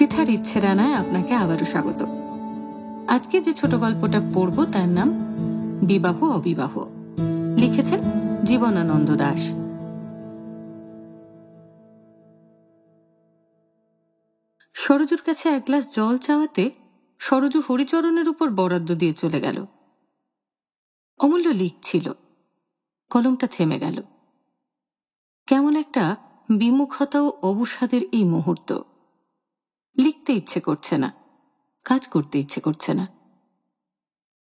পৃথার ইচ্ছে রানায় আপনাকে আবারও স্বাগত। আজকে যে ছোট গল্পটা পড়ব তার নাম বিবাহ অবিবাহ। লিখেছেন জীবনানন্দ দাশ। সরজুর কাছে এক গ্লাস জল চাওয়াতে সরজু হরিচরণের উপর বরাদ্দ দিয়ে চলে গেল। অমূল্য লিখছিল, কলমটা থেমে গেল। কেমন একটা বিমুখতা ও অবসাদের এই মুহূর্ত। লিখতে ইচ্ছে করছে না, কাজ করতে ইচ্ছে করছে না।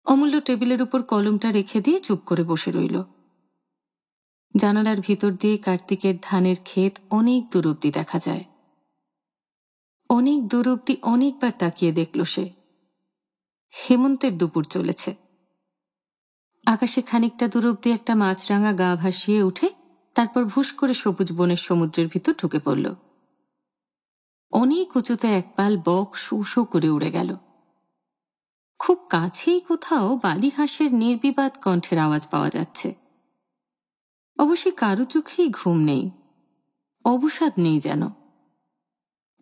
অমূল্য টেবিলের উপর কলমটা রেখে দিয়ে চুপ করে বসে রইল। জানালার ভিতর দিয়ে কার্তিকের ধানের ক্ষেত অনেক দূর অব্দি দেখা যায়। অনেক দূর অব্দি অনেকবার তাকিয়ে দেখল সে। হেমন্তের দুপুর চলেছে। আকাশে খানিকটা দূর অব্দি একটা মাছরাঙা গা ভাসিয়ে উঠে তারপর ভুস করে সবুজ বনের সমুদ্রের ভিতর ঢুকে পড়ল। অনেক উঁচুতে এক পাল বক শো শো করে উড়ে গেল। খুব কাছেই কোথাও বালিহাঁসের নির্বিবাদ কণ্ঠের আওয়াজ পাওয়া যাচ্ছে। অবশ্যই কারো চোখেই ঘুম নেই, অবসাদ নেই যেন।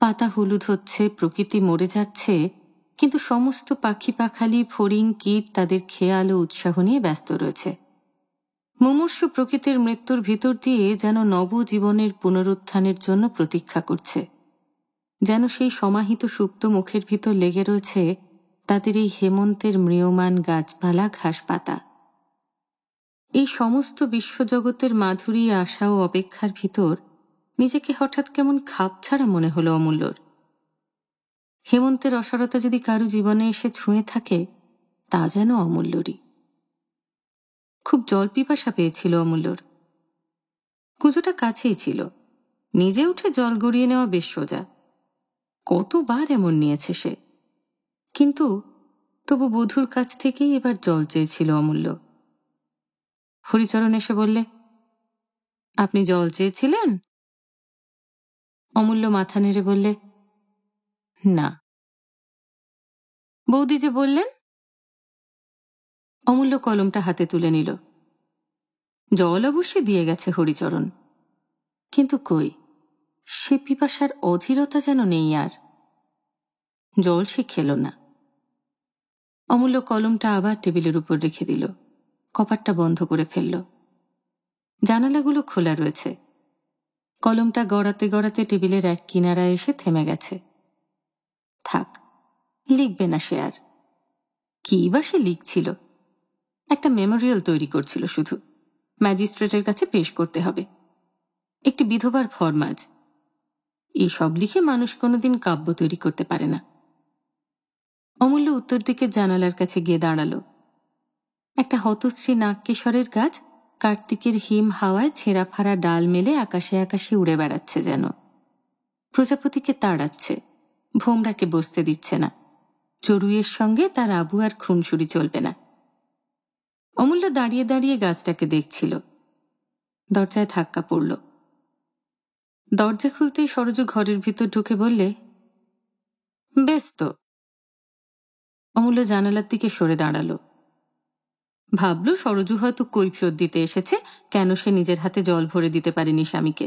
পাতা হলুদ হচ্ছে, প্রকৃতি মরে যাচ্ছে, কিন্তু সমস্ত পাখি পাখালি ফড়িং কীট তাদের খেয়াল ও উৎসাহ নিয়ে ব্যস্ত রয়েছে। মুমূর্ষু প্রকৃতির মৃত্যুর ভিতর দিয়ে যেন নবজীবনের পুনরুত্থানের জন্য প্রতীক্ষা করছে। যেন সেই সমাহিত সুপ্ত মুখের ভিতর লেগে রয়েছে তাদের এই হেমন্তের ম্রিয়মান গাছপালা ঘাসপাতা। এই সমস্ত বিশ্বজগতের মাধুরী আশা ও অপেক্ষার ভিতর নিজেকে হঠাৎ কেমন খাপছাড়া মনে হলো অমূল্যর। হেমন্তের অসারতা যদি কারো জীবনে এসে ছুঁয়ে থাকে, তা যেন অমূল্যরই। খুব জল পিপাসা পেয়েছিল অমূল্যর। কুজোটা কাছেই ছিল, নিজে উঠে জল গড়িয়ে নেওয়া বেশ সোজা। কতবার এমন নিয়েছে সে, কিন্তু তবু বধূর কাছ থেকেই এবার জল চেয়েছিল অমূল্য। হরিচরণ এসে বললে, আপনি জল চেয়েছিলেন? অমূল্য মাথা নেড়ে বললে, না। বৌদি যে বললেন। অমূল্য কলমটা হাতে তুলে নিল। জল অবশ্যই দিয়ে গেছে হরিচরণ, কিন্তু কই, সে পিপাসার অধীরতা যেন নেই আর। জল সে খেল না। অমূল্য কলমটা আবার টেবিলের উপর রেখে দিল, কপাটটা বন্ধ করে ফেলল। জানালাগুলো খোলা রয়েছে। কলমটা গড়াতে গড়াতে টেবিলের এক কিনারায় এসে থেমে গেছে। থাক, লিখবে না সে আর। কি বা সে লিখছিল? একটা মেমোরিয়াল তৈরি করছিল শুধু, ম্যাজিস্ট্রেটের কাছে পেশ করতে হবে। একটি বিধবার ফরমাজ। এইসব লিখে মানুষ কোনোদিন কাব্য তৈরি করতে পারে না। অমূল্য উত্তর দিকে জানালার কাছে গিয়ে দাঁড়ালো। একটা হতশ্রী নাগকেশরের গাছ কার্তিকের হিম হাওয়ায় ছেঁড়া ফাড়া ডাল মেলে আকাশে আকাশে উড়ে বেড়াচ্ছে যেন। প্রজাপতিকে তাড়াচ্ছে, ভোমরাকে বসতে দিচ্ছে না। চড়ুইয়ের সঙ্গে তার আবু আর খুনসুরি চলবে না। অমূল্য দাঁড়িয়ে দাঁড়িয়ে গাছটাকে দেখছিল। দরজায় ধাক্কা পড়ল। দরজা খুলতেই সরজু ঘরের ভিতর ঢুকে বললে, বেশ তো। অমূল্য জানালার দিকে সরে দাঁড়ালো। ভাবল সরজু হয়তো কৈফিয়ত দিতে এসেছে কেন সে নিজের হাতে জল ভরে দিতে পারেনি স্বামীকে।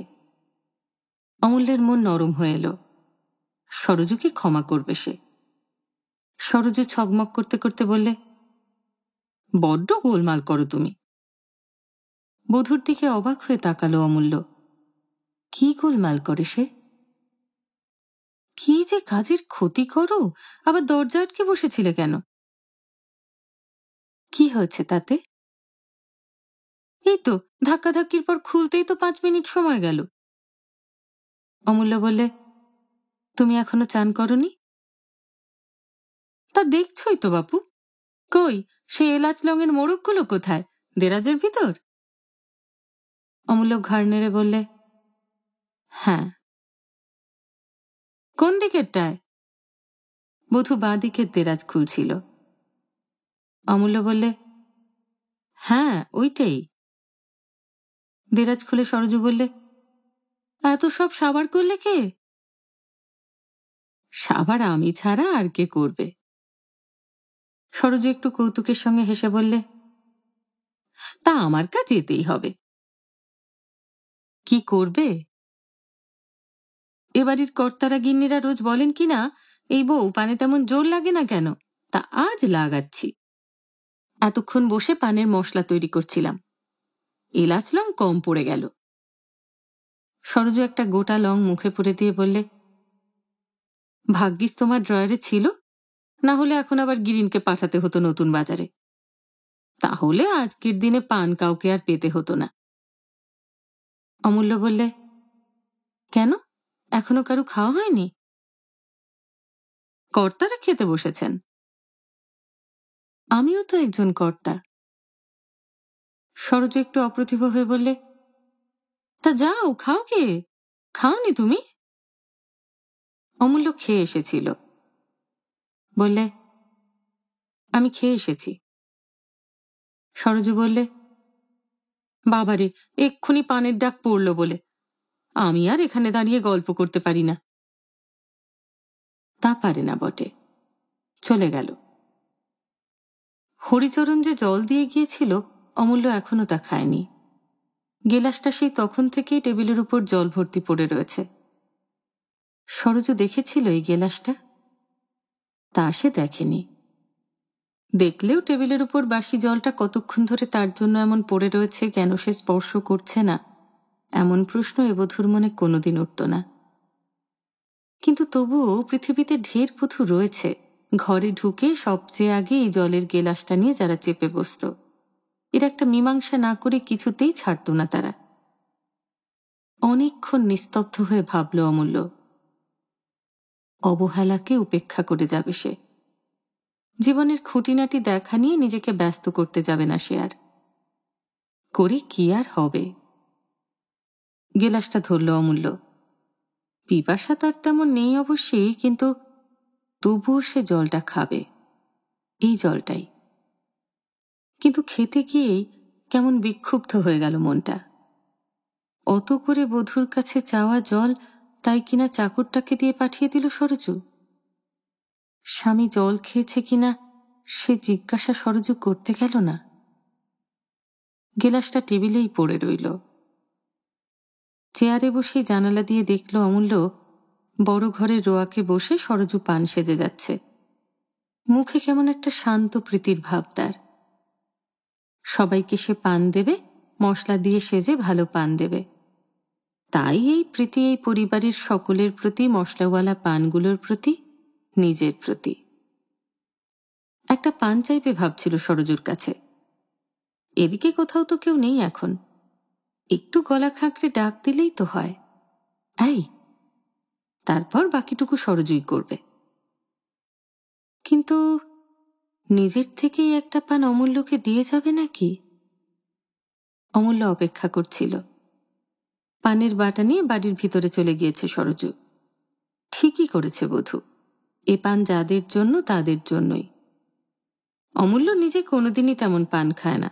অমূল্যের মন নরম হয়ে এলো। সরজুকে ক্ষমা করবে সে। সরজু ছগমগ করতে করতে বললে, বড্ড গোলমাল করো তুমি। বধূর দিকে অবাক হয়ে তাকালো অমূল্য। কি গোলমাল করে সে? কি যে কাজের ক্ষতি করো, আবার দরজা আটকে বসেছিলে কেন? কি হয়েছে তাতে? এই তো ধাক্কাধাক্কির পর খুলতেই তো 5 মিনিট সময় গেল। অমূল্য বললে, তুমি এখনো চান করনি? তা দেখছই তো বাপু। কই, সে এলাচ লঙের মোড়কগুলো কোথায়? দেরাজের ভিতর? অমূল্য ঘাড় নেড়ে বললে, হ্যাঁ। কোন দিকেরটায়? বধূ বাঁ দিকের দেরাজ খুলছিল। অমূল্য বললে, হ্যাঁ ওইটাই। দেরাজ খুলে সরজু বললে, এত সব সাবার করলে কে? সাবার আমি ছাড়া আর কে করবে? সরজু একটু কৌতুকের সঙ্গে হেসে বললে, তা আমার কাছে যেতেই হবে। কি করবে? এ বাড়ির কর্তারা গিন্নিরা রোজ বলেন কি না, এই বউ পানে তেমন জোর লাগে না কেন, তা আজ লাগাচ্ছি। এতক্ষণ বসে পানের মশলা তৈরি করছিলাম, এলাচ লং কম পড়ে গেল। সরোজ একটা গোটা লং মুখে পুরে দিয়ে বললে, ভাগ্যিস তোমার ড্রয়ারে ছিল, না হলে এখন আবার গিরিনকে পাঠাতে হতো নতুন বাজারে। তাহলে আজকের দিনে পান কাউকে আর পেতে হতো না। অমূল্য বললে, কেন, এখনো কারো খাওয়া হয়নি? কর্তারা খেতে বসেছেন। আমিও তো একজন কর্তা। সরোজ একটু অপ্রতিভ হয়ে বললে, তা যাও খাও, কে খাওনি তুমি? অমূল্য খেয়ে এসেছিল, বললে, আমি খেয়ে এসেছি। সরোজ বললে, বাবারে, এক্ষুনি পানের ডাক পড়ল বলে আমি আর এখানে দাঁড়িয়ে গল্প করতে পারি না। তা পারে না বটে, চলে গেল। হরিচরণ যে জল দিয়ে গিয়েছিল, অমূল্য এখনো তা খায়নি। গেলাসটা সেই তখন থেকেই টেবিলের উপর জল ভর্তি পড়ে রয়েছে। সরোজ দেখেছিল এই গেলাসটা? তা সে দেখেনি। দেখলেও টেবিলের উপর বাসি জলটা কতক্ষণ ধরে তার জন্য এমন পড়ে রয়েছে, কেন সে স্পর্শ করছে না, এমন প্রশ্ন এ বধূর মনে কোনোদিন উঠত না। কিন্তু তবুও পৃথিবীতে ঢের বধূ রয়েছে, ঘরে ঢুকে সবচেয়ে আগে এই জলের গেলাসটা নিয়ে যারা চেপে বসত। এর একটা মীমাংসা না করে কিছুতেই ছাড়ত না তারা। অনেকক্ষণ নিস্তব্ধ হয়ে ভাবল অমূল্য। অবহেলাকে উপেক্ষা করে যাবে সে। জীবনের খুঁটিনাটি দেখা নিয়ে নিজেকে ব্যস্ত করতে যাবে না সে আর। করে কি আর হবে? গেলাসটা ধরল অমূল্য। পিপাসা তার তেমন নেই অবশ্যই, কিন্তু তবুও সে জলটা খাবে, এই জলটাই। কিন্তু খেতে গিয়েই কেমন বিক্ষুব্ধ হয়ে গেল মনটা। অত করে বধূর কাছে চাওয়া জল তাই কিনা চাকরটাকে দিয়ে পাঠিয়ে দিল সরজু। স্বামী জল খেয়েছে কিনা সে জিজ্ঞাসা সরজু করতে গেল না। গেলাসটা টেবিলেই পড়ে রইল। চেয়ারে বসে জানালা দিয়ে দেখল অমূল্য বড় ঘরের রোয়াকে বসে সরজু পান সেজে যাচ্ছে। মুখে কেমন একটা শান্ত প্রীতির ভাব তার। সবাইকে সে পান দেবে, মশলা দিয়ে সেজে ভালো পান দেবে। তাই এই প্রীতি এই পরিবারের সকলের প্রতি, মশলাওয়ালা পানগুলোর প্রতি, নিজের প্রতি। একটা পান চাইবে ভাবছিল সরজুর কাছে। এদিকে কোথাও তো কেউ নেই এখন, একটু গলা খাঁকড়ে ডাক দিলেই তো হয়, এই। তারপর বাকিটুকু সরজুই করবে। কিন্তু নিজের থেকেই একটা পান অমূল্যকে দিয়ে যাবে নাকি? অমূল্য অপেক্ষা করছিল। পানের বাটা নিয়ে বাড়ির ভিতরে চলে গিয়েছে সরজু। ঠিকই করেছে বধূ, এ পান যাদের জন্য তাদের জন্যই। অমূল্য নিজে কোনোদিনই তেমন পান খায় না,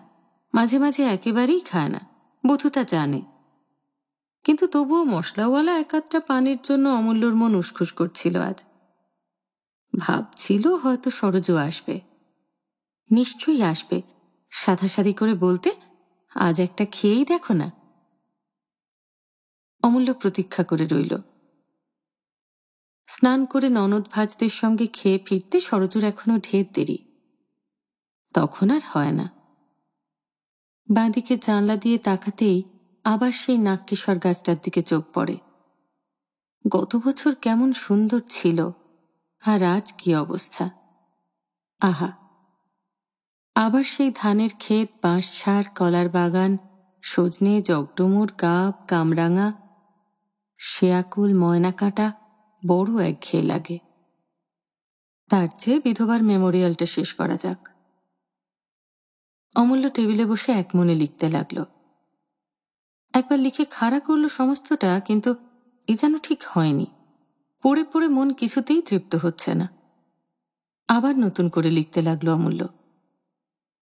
মাঝে মাঝে একেবারেই খায় না, বধূ তা জানে। কিন্তু তবুও মশলাওয়ালা একাধটা পানের জন্য অমূল্যর মন উসখুস করছিল আজ। ভাবছিল হয়তো সরজু আসবে, নিশ্চয়ই আসবে, সাধাসাধি করে বলতে, আজ একটা খেয়েই দেখো না। অমূল্য প্রতীক্ষা করে রইল। স্নান করে ননদ ভাজদের সঙ্গে খেয়ে ফিরতে সরজুর এখনো ঢের দেরি। তখন আর হয় না। বাঁদিকে জানলা দিয়ে তাকাতেই আবার সেই নাগকেশর গাছটার দিকে চোখ পড়ে। গত বছর কেমন সুন্দর ছিল, আর আজ কি অবস্থা! আহা! আবার সেই ধানের ক্ষেত, বাঁশঝাড়, কলার বাগান, সজনে, জগডুমুর, গাব, কামরাঙা, শেয়াকুল, ময়না কাঁটা বড় একঘেয়ে লাগে। তার চেয়ে বিধবার মেমোরিয়ালটা শেষ করা যাক। অমূল্য টেবিলে বসে এক মনে লিখতে লাগল। একবার লিখে খাড়া করল সমস্তটা, কিন্তু এ যেন ঠিক হয়নি। পড়ে পড়ে মন কিছুতেই তৃপ্ত হচ্ছে না। আবার নতুন করে লিখতে লাগলো অমূল্য।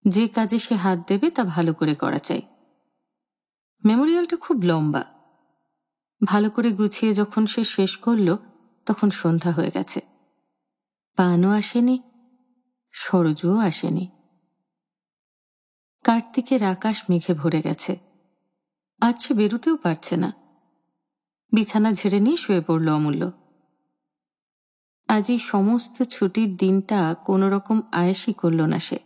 যে কাজে সে হাত দেবে তা ভালো করে করা চাই। মেমোরিয়ালটা খুব লম্বা। ভালো করে গুছিয়ে যখন সে শেষ করল, তখন সন্ধ্যা হয়ে গেছে। পানও আসেনি, সরজুও আসেনি। কার্তিকের আকাশ মেঘে ভরে গেছে। আজ সে বেরুতেও পারছে না। বিছানা ঝেড়ে নিয়ে শুয়ে পড়ল অমূল্য। আজ এই সমস্ত ছুটির দিনটা কোনো রকম আয়েসই করল না সে।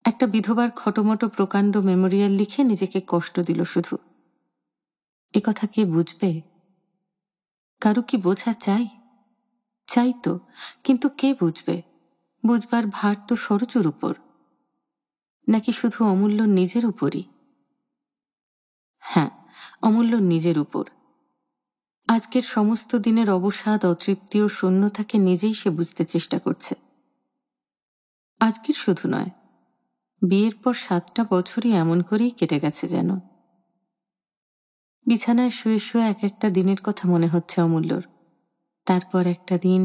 একটা বিধবার খটোমটো প্রকাণ্ড মেমোরিয়াল লিখে নিজেকে কষ্ট দিল শুধু। এ কথা কে বুঝবে? কারো কি বোঝা চাই? চাই তো, কিন্তু কে বুঝবে? বুঝবার ভার তো সরজুর উপর, নাকি শুধু অমূল্য নিজের উপরই? হ্যাঁ, অমূল্য নিজের উপর। আজকের সমস্ত দিনের অবসাদ, অতৃপ্তি ও শূন্যতাকে নিজেই সে বুঝতে চেষ্টা করছে। আজকের শুধু নয়, বিয়ের পর 7টা বছরই এমন করেই কেটে গেছে যেন। বিছানায় শুয়ে শুয়ে এক একটা দিনের কথা মনে হচ্ছে অমূল্যর। তারপর একটা দিন,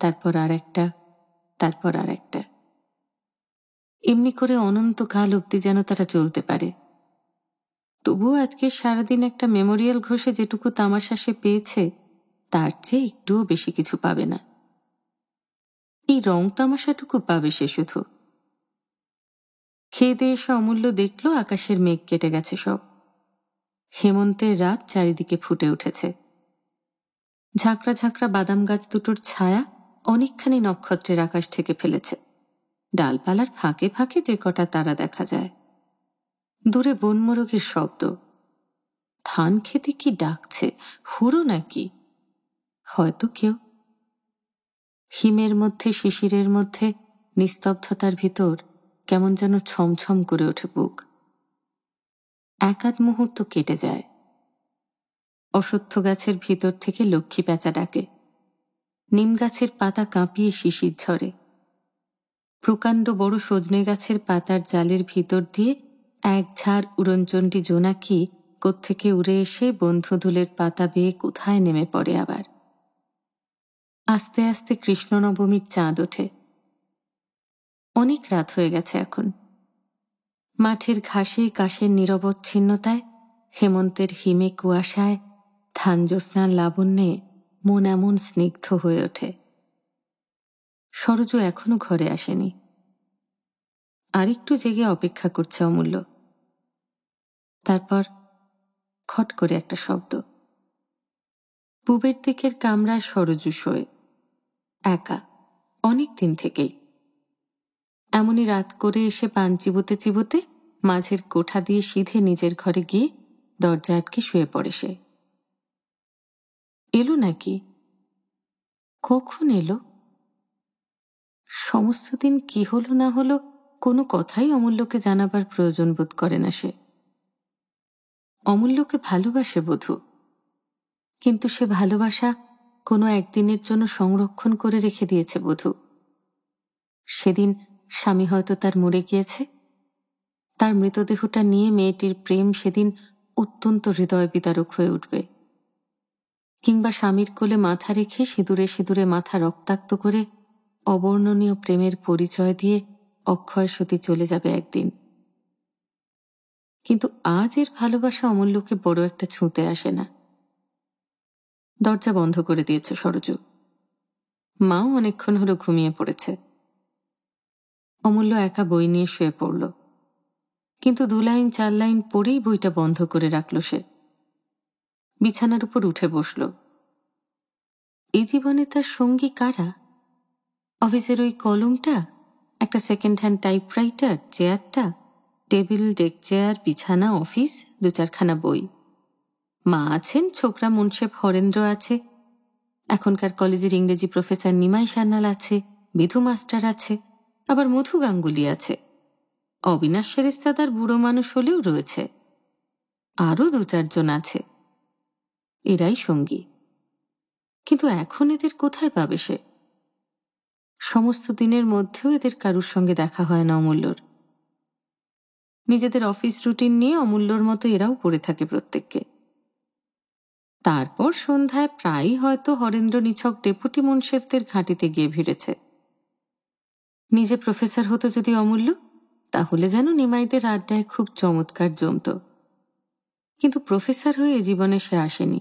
তারপর আর একটা, তারপর আর একটা। এমনি করে অনন্তকাল অবধি যেন তারা চলতে পারে। তবুও আজকে সারাদিন একটা মেমোরিয়াল ঘষে যেটুকু তামাশা সে পেয়েছে, তার চেয়ে একটুও বেশি কিছু পাবে না। এই রং তামাশাটুকু পাবে সে শুধু। খেয়ে দিয়ে এসে অমূল্য দেখল আকাশের মেঘ কেটে গেছে সব। হেমন্তের রাত চারিদিকে ফুটে উঠেছে। ঝাঁকড়া ঝাঁকড়া বাদাম গাছ দুটোর ছায়া অনেকখানি নক্ষত্রের আকাশ ঢেকে ফেলেছে। ডালপালার ফাঁকে ফাঁকে যে কটা তারা দেখা যায়। দূরে বনমোরগের শব্দ। ধান খেতে কি ডাকছে, হুড়ো নাকি? হয়তো কেউ। হিমের মধ্যে, শিশিরের মধ্যে, নিস্তব্ধতার ভিতর কেমন যেন ছমছম করে ওঠে বুক। এক আধ মুহূর্ত কেটে যায়। অশ্বত্থ গাছের ভিতর থেকে লক্ষ্মী প্যাঁচা ডাকে। নিম গাছের পাতা কাঁপিয়ে শিশির ঝরে। প্রকাণ্ড বড় সজনে গাছের পাতার জালের ভিতর দিয়ে এক ঝাড় উড়নচণ্ডী জোনাকি কোত্থেকে উড়ে এসে বন্ধুধুলের পাতা বেয়ে কোথায় নেমে পড়ে আবার। আস্তে আস্তে কৃষ্ণ নবমীর চাঁদ ওঠে। অনেক রাত হয়ে গেছে এখন। মাঠের ঘাসে কাশের নিরবচ্ছিন্নতায়, হেমন্তের হিমে কুয়াশায়, ধান জ্যোৎস্নার লাবণ্যে মন এমন স্নিগ্ধ হয়ে ওঠে। সরজু এখনো ঘরে আসেনি। আরেকটু জেগে অপেক্ষা করছে অমূল্য। তারপর খট করে একটা শব্দ। পূবের দিকের কামরায় সরজু শোয়, একা, অনেক দিন থেকেই। এমনই রাত করে এসে পান চিবোতে চিবোতে মাঝের কোঠা দিয়ে সিধে নিজের ঘরে গিয়ে দরজা আটকে শুয়ে পড়ে সে। এলো নাকি? কখন এলো? সমস্ত দিন কি হলো না হলো কোনো কথাই অমূল্যকে জানাবার প্রয়োজন বোধ করে না সে। অমূল্যকে ভালোবাসে বধূ, কিন্তু সে ভালোবাসা কোনো একদিনের জন্য সংরক্ষণ করে রেখে দিয়েছে বধূ। সেদিন স্বামী হয়তো তার মরে গিয়েছে। তার মৃতদেহটা নিয়ে মেয়েটির প্রেম সেদিন অত্যন্ত হৃদয় বিদারক হয়ে উঠবে। কিংবা স্বামীর কোলে মাথা রেখে সিঁদুরে সিঁদুরে মাথা রক্তাক্ত করে অবর্ণনীয় প্রেমের পরিচয় দিয়ে অক্ষয় সতী চলে যাবে একদিন। কিন্তু আজ এর ভালোবাসা অমূল্যকে বড় একটা ছুঁতে আসে না। দরজা বন্ধ করে দিয়েছে সরজু। মাও অনেকক্ষণ হলো ঘুমিয়ে পড়েছে। অমূল্য একা বই নিয়ে শুয়ে পড়ল, কিন্তু 2 লাইন 4 লাইন পড়েই বইটা বন্ধ করে রাখল সে। বিছানার উপর উঠে বসল। এই জীবনে তার সঙ্গী কারা? অফিসের ওই কলমটা, একটা সেকেন্ড হ্যান্ড টাইপরাইটার, চেয়ারটা, টেবিল, ডেক চেয়ার, বিছানা, অফিস, 2-4খানা বই। মা আছেন, ছোকরা মুন্সেফ হরেন্দ্র আছে, এখনকার কলেজের ইংরেজি প্রফেসর নিমাই সান্যাল আছে, বিধু মাস্টার আছে, আবার মধু গাঙ্গুলি আছে, অবিনাশ সেরেস্তাদার বুড়ো মানুষ হলেও রয়েছে, আরও 2-4 জন আছে। এরাই সঙ্গী। কিন্তু এখন এদের কোথায় পাবে সে? সমস্ত দিনের মধ্যেও এদের কারুর সঙ্গে দেখা হয় না অমূল্যর। নিজেদের অফিস রুটিন নিয়ে অমূল্যর মতো এরাও পড়ে থাকে প্রত্যেককে। তারপর সন্ধ্যায় প্রায়ই হয়তো হরেন্দ্র নিছক ডেপুটি মুন্সেফদের ঘাঁটিতে গিয়ে ভিড়েছে। নিজে প্রফেসর হতো যদি অমূল্য, তাহলে যেন নিমাইদের আড্ডায় খুব চমৎকার জমত। কিন্তু প্রফেসর হয়ে জীবনে সে আসেনি।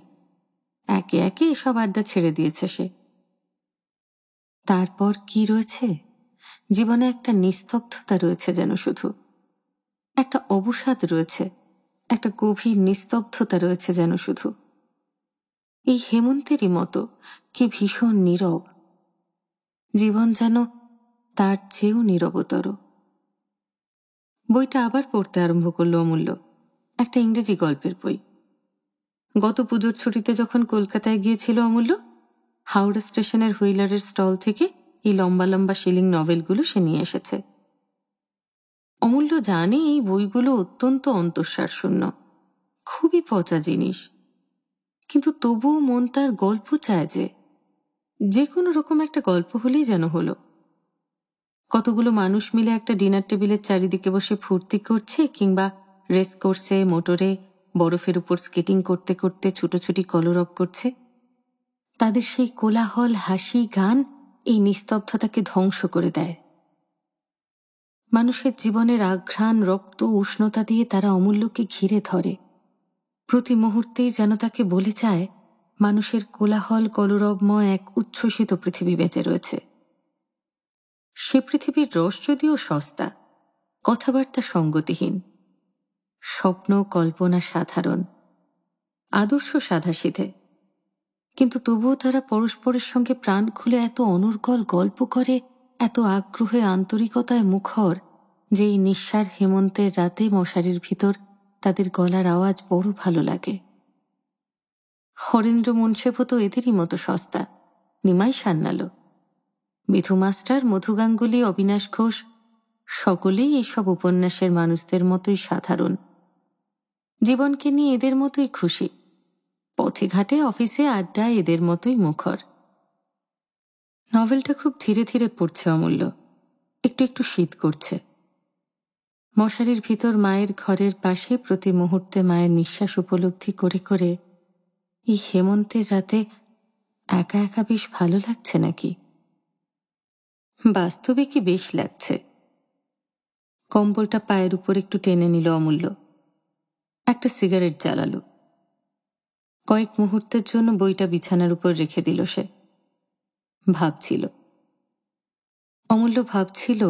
একে একে এসব আড্ডা ছেড়ে দিয়েছে সে। তারপর কি রয়েছে? জীবনে একটা নিস্তব্ধতা রয়েছে যেন শুধু। একটা অবসাদ রয়েছে, একটা গভীর নিস্তব্ধতা রয়েছে যেন শুধু। এই হেমন্তেরই মতো কি ভীষণ নীরব। জীবন যেন তার চেয়েও নীরবতর। বইটা আবার পড়তে আরম্ভ করল অমূল্য। একটা ইংরেজি গল্পের বই। গত পুজোর ছুটিতে যখন কলকাতায় গিয়েছিল অমূল্য, হাওড়া স্টেশনের হুইলারের স্টল থেকে এই লম্বা লম্বা শিলিং নভেলগুলো সে নিয়ে এসেছে। অমূল্য জানে এই বইগুলো অত্যন্ত অন্তঃসার শূন্য, খুবই পচা জিনিস, কিন্তু তবুও মন তার গল্প চায়, যে কোনো রকম একটা গল্প হলেই যেন হলো। কতগুলো মানুষ মিলে একটা ডিনার টেবিলের চারিদিকে বসে ফুর্তি করছে, কিংবা রেস কোর্সে মোটরে বরফের উপর স্কেটিং করতে করতে ছুটোছুটি কলরব করছে। তাদের সেই কোলাহল, হাসি, গান এই নিস্তব্ধতাকে ধ্বংস করে দেয়। মানুষের জীবনের আঘ্রাণ, রক্ত, উষ্ণতা দিয়ে তারা অমূল্যকে ঘিরে ধরে। প্রতি মুহূর্তেই যেন তাকে বলে যায় মানুষের কোলাহল কলরবময় এক উচ্ছ্বসিত পৃথিবী বেঁচে রয়েছে। সে পৃথিবীর রস যদিও সস্তা, কথাবার্তা সঙ্গতিহীন, স্বপ্ন কল্পনা সাধারণ, আদর্শ সাধাসিধে, কিন্তু তবুও তারা পরস্পরের সঙ্গে প্রাণ খুলে এত অনর্গল গল্প করে, এত আগ্রহে আন্তরিকতায় মুখর, যে এই নিঃসার হেমন্তের রাতে মশারির ভিতর তাদের গলার আওয়াজ বড় ভালো লাগে। হরেন্দ্র মুন্সেফও তো এদেরই মতো সস্তা, নিমাই সান্যালো, মিথু মাস্টার, মধু গাঙ্গুলি, অবিনাশ ঘোষ, সকলেই এইসব উপন্যাসের মানুষদের মতোই সাধারণ। জীবনকে নিয়ে এদের মতোই খুশি, পথে ঘাটে অফিসে আড্ডায় এদের মতোই মুখর। নভেলটা খুব ধীরে ধীরে পড়ছে অমূল্য, একটু একটু শীত করছে। মশারির ভিতর মায়ের ঘরের পাশে প্রতি মুহূর্তে মায়ের নিঃশ্বাস উপলব্ধি করে করে এই হেমন্তের রাতে একা একা বেশ ভালো লাগছে নাকি? বাস্তবে কি বেশ লাগছে। কম্বলটা পায়ের উপর একটু টেনে নিল অমূল্য, একটা সিগারেট জ্বালালো। কয়েক মুহূর্তের জন্য বইটা বিছানার উপর রেখে দিল সে। ভাবছিল, অমূল্য ভাবছিল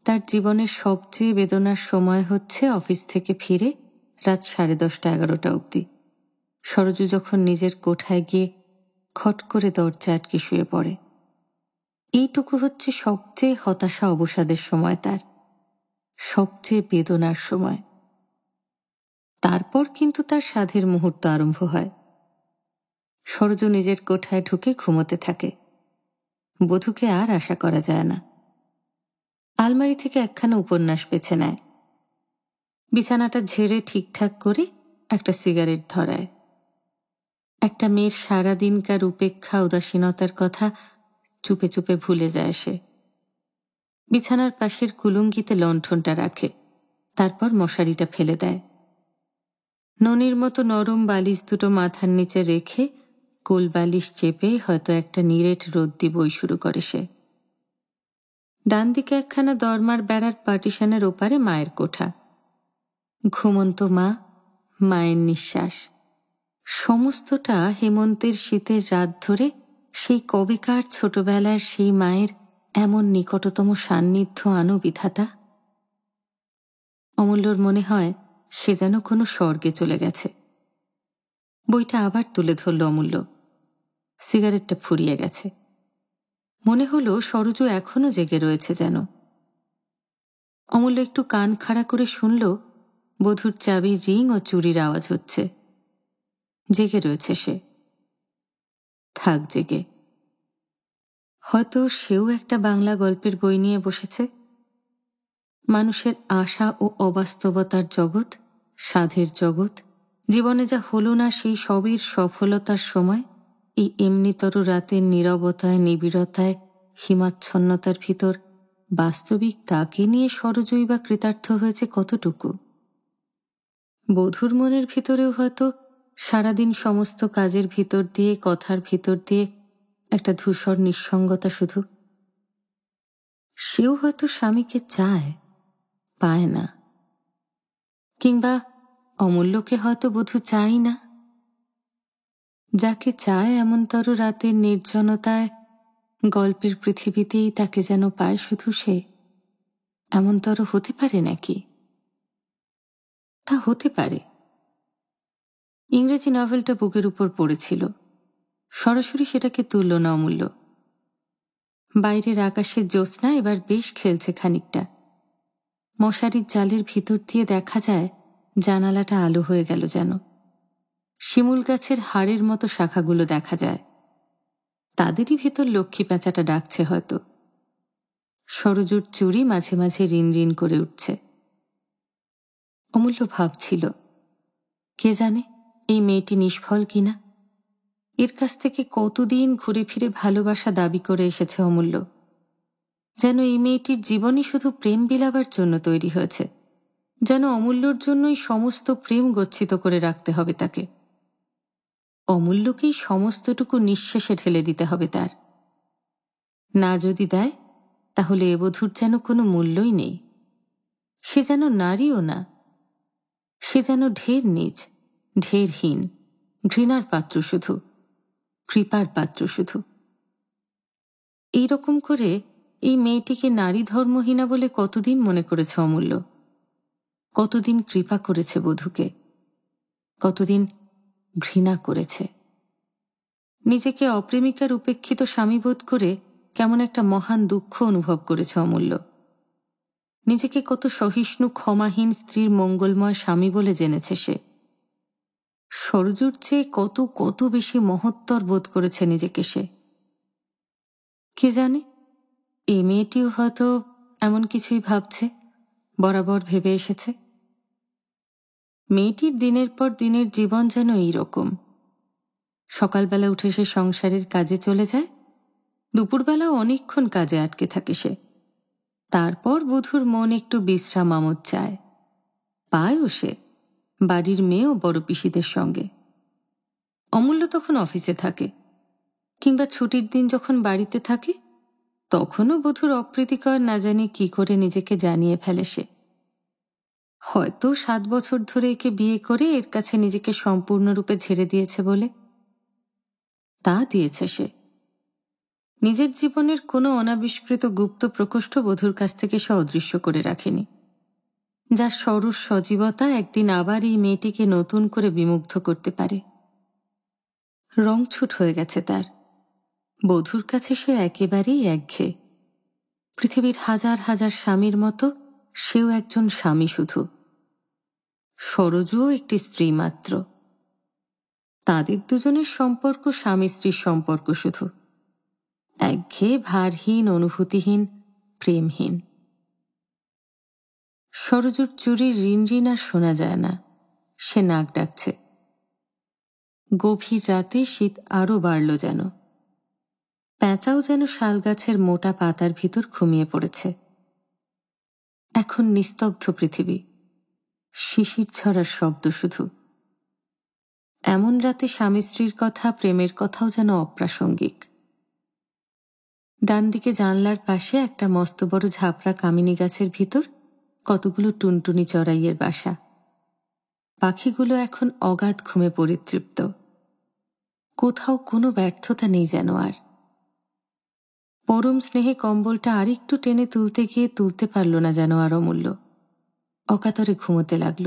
তার জীবনের সবচেয়ে বেদনার সময় হচ্ছে অফিস থেকে ফিরে রাত 10:30-11টা অবধি। সরজু যখন নিজের কোঠায় গিয়ে খট করে দরজা আটকে শুয়ে পড়ে। এইটুকু হচ্ছে সবচেয়ে হতাশা অবসাদের সময়, তার সবচেয়ে বেদনার সময়। তারপর কিন্তু তার সাধের মুহূর্ত আরম্ভ হয়। সরজু নিজের কোঠায় ঢুকে ঘুমোতে থাকে। বধূকে আর আশা করা যায় না। আলমারি থেকে একখানা উপন্যাস বেছে নেয়, বিছানাটা ঝেড়ে ঠিকঠাক করে একটা সিগারেট ধরায়। একটা মেয়ের সারাদিনকার উপেক্ষা উদাসীনতার কথা চুপে চুপে ভুলে যায় সে। বিছানার পাশের কুলুঙ্গিতে লণ্ঠনটা রাখে, তারপর মশারিটা ফেলে দেয়। ননির মতো নরম বালিশ দুটো মাথার নিচে রেখে কোল বালিশ চেপে হয়তো একটা নিরেট রদ্দি বই শুরু করে সে। ডান দিকে একখানা দরমার বেড়ার পার্টিশনের ওপারে মায়ের কোঠা। ঘুমন্ত মা, মায়ের নিঃশ্বাস, সমস্তটা হেমন্তের শীতের রাত ধরে সেই কবেকার ছোটবেলার সেই মায়ের এমন নিকটতম সান্নিধ্য আনো বিধাতা। অমূল্যর মনে হয় সে যেন কোনো স্বর্গে চলে গেছে। বইটা আবার তুলে ধরল অমূল্য। সিগারেটটা ফুরিয়ে গেছে। মনে হলো সরজু এখনো জেগে রয়েছে যেন। অমূল্য একটু কান খাড়া করে শুনল বধূর চাবির রিং ও চুরির আওয়াজ হচ্ছে। জেগে রয়েছে সে। থাক জেগে। হয়তো সেও একটা বাংলা গল্পের বই নিয়ে বসেছে। মানুষের আশা ও অবাস্তবতার জগৎ, সাধের জগৎ, জীবনে যা হলো না সেই সবের সফলতার সময় এই এমনিতর রাতের নীরবতায়, নিবিড়তায়, হিমাচ্ছন্নতার ভিতর বাস্তবিক তাকে নিয়ে সরজই বা কৃতার্থ হয়েছে কতটুকু। বধূর মনের ভিতরেও হয়তো সারাদিন সমস্ত কাজের ভিতর দিয়ে, কথার ভিতর দিয়ে একটা ধূসর নিঃসঙ্গতা শুধু। সেও হয়তো স্বামীকে চায়, পায় না। কিংবা অমূল্যকে হয়তো বধূ চাই না। যাকে চায় এমনতর রাতের নির্জনতায়, গল্পের পৃথিবীতেই তাকে যেন পায় শুধু সে। এমনতর হতে পারে নাকি? তা হতে পারে। ইংরেজি নভেলটা বুকের উপর পড়েছিল। সরাসরি সেটাকে তুলল না অমূল্য। বাইরের আকাশের জ্যোৎস্না এবার বেশ খেলছে খানিকটা। মশারির জালের ভিতর দিয়ে দেখা যায় জানালাটা আলো হয়ে গেল যেন। শিমুল গাছের হাড়ের মতো শাখাগুলো দেখা যায়, তাদেরই ভিতর লক্ষ্মী প্যাঁচাটা ডাকছে হয়তো। সরজুর চুড়ি মাঝে মাঝে রিন রিন করে উঠছে। অমূল্য ভাবছিল, কে জানে এই মেয়েটি নিষ্ফল কিনা। এর কাছ থেকে কতদিন ঘুরে ফিরে ভালোবাসা দাবি করে এসেছে অমূল্য, যেন এই মেয়েটির জীবনই শুধু প্রেম বিলাবার জন্য তৈরি হয়েছে, যেন অমূল্যর জন্যই সমস্ত প্রেম গচ্ছিত করে রাখতে হবে তাকে। অমূল্যকেই সমস্তটুকু নিঃশেষে ঢেলে দিতে হবে তার। না যদি দেয় তাহলে এ বধূর যেন কোনো মূল্যই নেই। সে যেন নারীও না, সে যেন ঢের নীচ, ঢেরহীন, ঘৃণার পাত্র শুধু, কৃপার পাত্র শুধু। এইরকম করে এই মেয়েটিকে নারী ধর্মহীনা বলে কতদিন মনে করেছে অমূল্য, কতদিন কৃপা করেছে বধূকে, কতদিন ঘৃণা করেছে। নিজেকে অপ্রেমিকার উপেক্ষিত স্বামী বোধ করে কেমন একটা মহান দুঃখ অনুভব করেছে অমূল্য। নিজেকে কত সহিষ্ণু ক্ষমাহীন স্ত্রীর মঙ্গলময় স্বামী বলে জেনেছে সে। সরজুর চেয়ে কত কত বেশি মহত্তর বোধ করেছে নিজেকে সে। কে জানে, এই মেয়েটিও হয়তো এমন কিছুই ভাবছে, বরাবর ভেবে এসেছে। মেয়েটির দিনের পর দিনের জীবন যেন এইরকম। সকালবেলা উঠে সে সংসারের কাজে চলে যায়, দুপুরবেলাও অনেকক্ষণ কাজে আটকে থাকে সে। তারপর বধূর মন একটু বিশ্রাম আমোদ চায়, পায়ও সে, বাড়ির মেয়েও বড় পিসিদের সঙ্গে। অমূল্য তখন অফিসে থাকে, কিংবা ছুটির দিন যখন বাড়িতে থাকে, তখনও বধূর অপ্রীতিকর না জানি কি করে নিজেকে জানিয়ে ফেলে সে। হয়তো 7 বছর ধরে একে বিয়ে করে এর কাছে নিজেকে সম্পূর্ণরূপে ঝেড়ে দিয়েছে বলে। তা দিয়েছে সে। নিজের জীবনের কোনো অনাবিষ্কৃত গুপ্ত প্রকোষ্ঠ বধূর কাছ থেকে সে অদৃশ্য করে রাখেনি, যার সরস সজীবতা একদিন আবার এই মেয়েটিকে নতুন করে বিমুগ্ধ করতে পারে। রংছুট হয়ে গেছে তার। বধূর কাছে সে একেবারেই একঘেয়ে। পৃথিবীর হাজার হাজার স্বামীর মতো সেও একজন স্বামী শুধু। সরজুও একটি স্ত্রী মাত্র। তাদের দুজনের সম্পর্ক স্বামী স্ত্রীর সম্পর্ক শুধু, একঘেয়ে, ভারহীন, অনুভূতিহীন, প্রেমহীন। সরজুর চুরির রিন রিন আর শোনা যায় না, সে নাক ডাকছে। গভীর রাতে শীত আরও বাড়ল যেন। প্যাঁচাও যেন শালগাছের মোটা পাতার ভিতর ঘুমিয়ে পড়েছে। এখন নিস্তব্ধ পৃথিবী, শিশির ঝরার শব্দ শুধু। এমন রাতে স্বামী স্ত্রীর কথা, প্রেমের কথাও যেন অপ্রাসঙ্গিক। ডান দিকে জানলার পাশে একটা মস্ত বড় ঝাপড়া কামিনী গাছের ভিতর কতগুলো টুনটুনি চড়াইয়ের বাসা। পাখিগুলো এখন অগাধ ঘুমে পরিতৃপ্ত। কোথাও কোনো ব্যর্থতা নেই যেন আর। পরম স্নেহে কম্বলটা আরেকটু টেনে তুলতে গিয়ে তুলতে পারল না যেন আর অমূল্য। অকাতরে ঘুমোতে লাগল।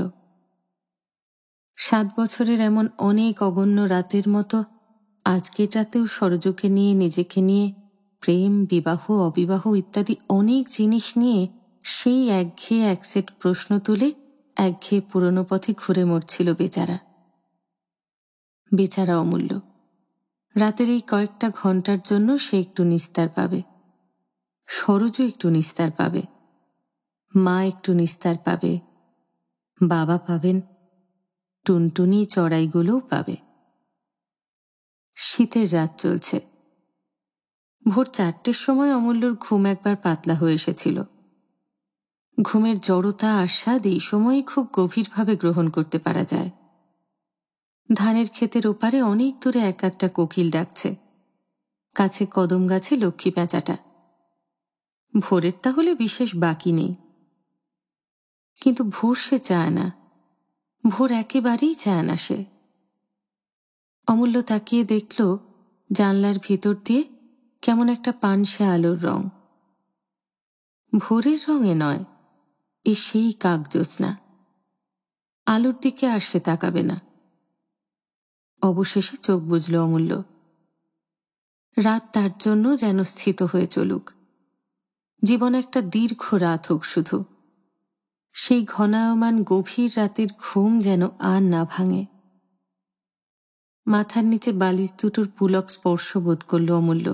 7 বছরের এমন অনেক অগণ্য রাতের মতো আজকের রাতেও সরজুকে নিয়ে, নিজেকে নিয়ে, প্রেম, বিবাহ, অবিবাহ ইত্যাদি অনেক জিনিস নিয়ে সেই একঘেয়ে এক সেট প্রশ্ন তুলে একঘেয়ে পুরনো পথে ঘুরে মরছিল বেচারা। বেচারা অমূল্য। রাতের এই কয়েকটা ঘন্টার জন্য সে একটু নিস্তার পাবে। সরজু একটু নিস্তার পাবে, মা একটু নিস্তার পাবে, বাবা পাবেন, টুনটুনি চড়াইগুলোও পাবে। শীতের রাত চলছে। ভোর 4টের সময় অমূল্যর ঘুম একবার পাতলা হয়ে এসেছিল। ঘুমের জড়তা, আস্বাদ এই সময়ই খুব গভীরভাবে গ্রহণ করতে পারা যায়। ধানের ক্ষেতের ওপারে অনেক দূরে এক একটা কোকিল ডাকছে। কাছে কদম গাছে লক্ষ্মী প্যাঁচাটা। ভোরের তাহলে বিশেষ বাকি নেই। কিন্তু ভোর সে চায় না, ভোর একেবারেই চায় না সে। অমূল্য তাকিয়ে দেখল জানলার ভিতর দিয়ে কেমন একটা পানসে আলোর রং। ভোরের রঙে নয়, এ সেই কাকজ্যোৎস্না। আলোর দিকে আর সে তাকাবে না। অবশেষে চোখ বুজল অমূল্য। রাত তার জন্য যেন স্থিত হয়ে চলুক। জীবন একটা দীর্ঘ রাত হোক শুধু। সেই ঘনায়মান গভীর রাতের ঘুম যেন আর না ভাঙে। মাথার নিচে বালিশ দুটোর পুলক স্পর্শ বোধ করল অমূল্য।